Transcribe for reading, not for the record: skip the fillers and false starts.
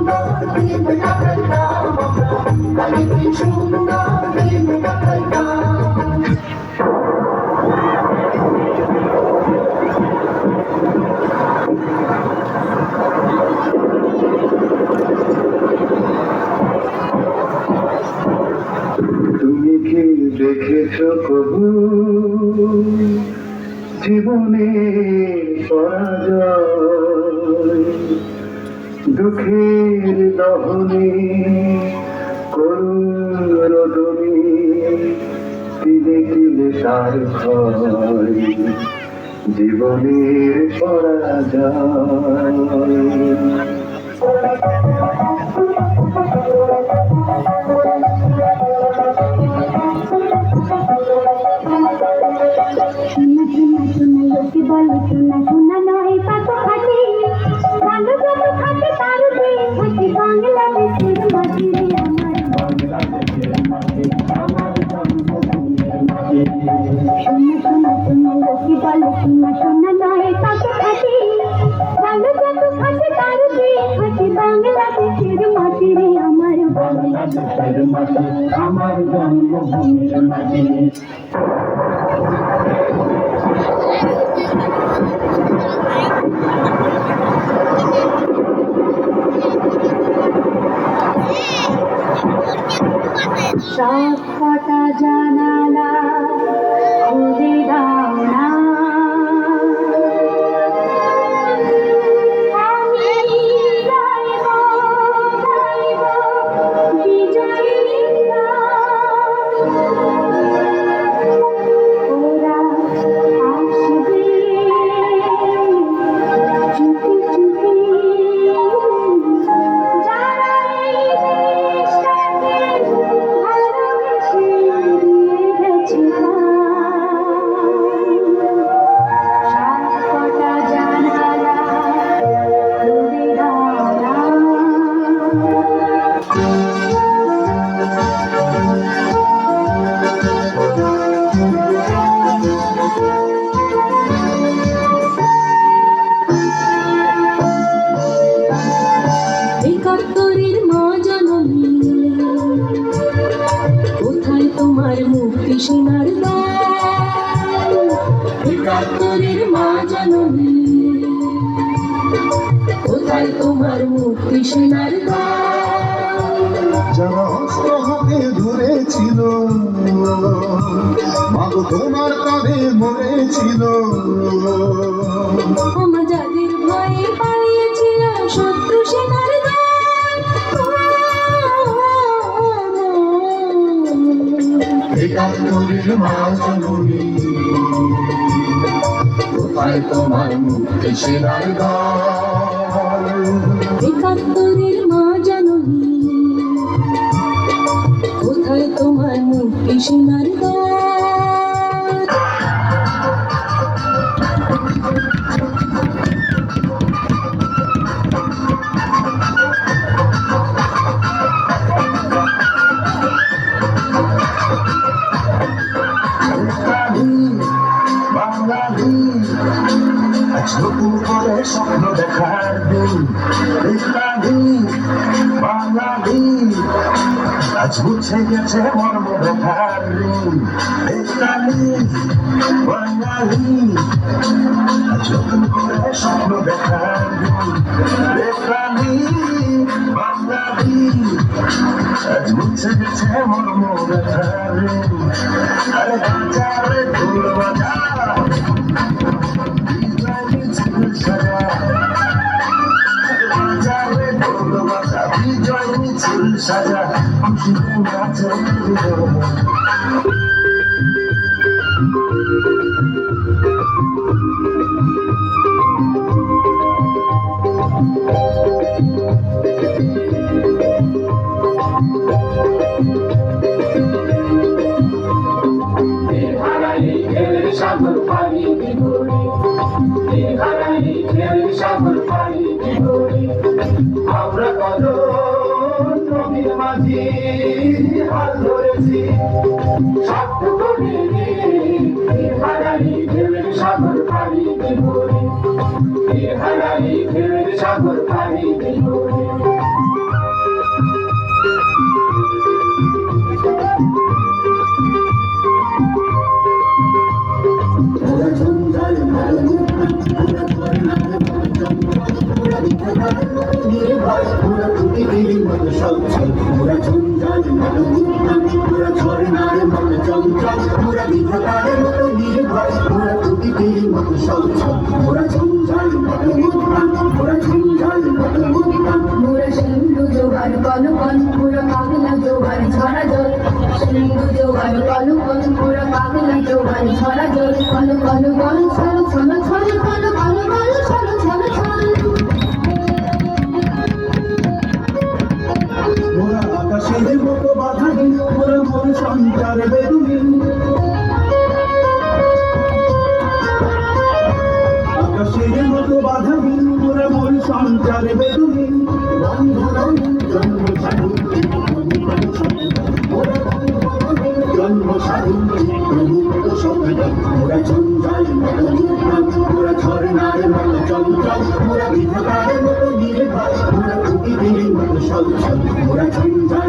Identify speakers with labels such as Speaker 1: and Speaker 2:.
Speaker 1: সুন্দর দিন কাটাইতাম আমরা, আরে কি সুন্দর দিন কাটাইতাম।
Speaker 2: তুমি কি দেখেছ কবু জীবনের পরাজয়, দুঃখের দহনে করুণ রোদনে তিলে তিলে তার ক্ষয়, জীবনের পরাজয়।
Speaker 3: বলে শোনা শোনা নয় কত খাটে ভালো যত খাটে তার খাটে বাংলাদেশের মাটি আমার শোনা শোনা শোনা লোকে বলে শোনা শোনা নয় কত খাটে ভালো যত খাটে তার খাটে বাংলাদেশের মাটি রে আমার বাংলাদেশের মাটি আমার জন্মভূমির মাটি। সব কটা জানালা খুলে দাও না, আমি গাইব গাইব বিজয়ী গান। ওরা আসবে চুপি চুপি, যারা এই দেশটাকে ভালোবেসে দিয়ে গেছে সাত কটা জানালা খুলে দাও না। একাত্তরের মা জননী, কোথায় তোমার মুক্তি সোনার গান? একাত্তরের মা জননী, কোথায় তোমার মুক্তি সোনার গান?
Speaker 2: যারা অস্ত্র হাতে ধরেছিল মাগো তোমার কাঁধে মরেছিল,
Speaker 3: আমার যাদের ভয়ে পালিয়েছিল শত্রু সেনার দল।
Speaker 2: একাত্তরের মা জননী, কোথায় তোমার মুক্তি সেনার গান?
Speaker 3: একাত্তরের মা জননী, কোথায় তোমার মুক্তি সোনার গান?
Speaker 2: বাংলাদেশ আজ নতুন করে স্বপ্ন দেখার দিন, বাংলাদেশ আজ মুছে গেছে মর্ম দেখার ঋণ, বাঙালি আজ নতুন করে স্বপ্ন দেখার দিন, বাঙালি আজ মুছে গেছে মর্ম দেখার ঋণ। আরে বাজারে ঢোল বাজা বিজয় মিছিল সাজা, বাজারে ঢোল বাজা বিজয় মিছিল সাজা, খুশিতে নাচে
Speaker 1: সাগর পানি দিবরে, সাগর পানি দিবরে, আমরা কত নদীর মাঝি হাল ধরেছি, শব্দ করে সাগর পানি দিবরে, সাগর পানি দিবরে। প্রকৃতির মতো সচ্ছল মোরা ঝঞ্ঝার মতো উত্থান মোরা ঝর্ণার মতো চঞ্চল মোরা বিধাতার মতো নির্ভয় মোরা প্রকৃতির মতো সচ্ছল মোরা ঝঞ্ঝার মতো উত্থান মোরা ঝঞ্ঝার মতো উত্থান
Speaker 4: মোরা সিন্ধু জোয়ার কলকল মোরা পাগলা জোয়ার ঝরা জল সিন্ধু জোয়ার কলকল মোরা পাগলা জোয়ার ঝরা জল কল কল কল ছল ছল ছল কল কল কল ছল ছল ছল
Speaker 1: মোরা আকাশের মতো বাধাহীন মোরা মন সঞ্চার বেদুহীন আকাশের মতো বাধাহীন মোরা মন সঞ্চার বেদুহীন বন্ধুরণ জন্ম স্বাধীন জন্ম স্বাধীন প্রভুত্ব শব্দ মোরা ঝঞ্ঝার মতো উত্থান মোরা ঝর্ণার মতো চঞ্চল মোরা বিধাতার মতো নির্ভয় মোরা প্রকৃতির মতো সচ্ছল মোরা ঝঞ্ঝার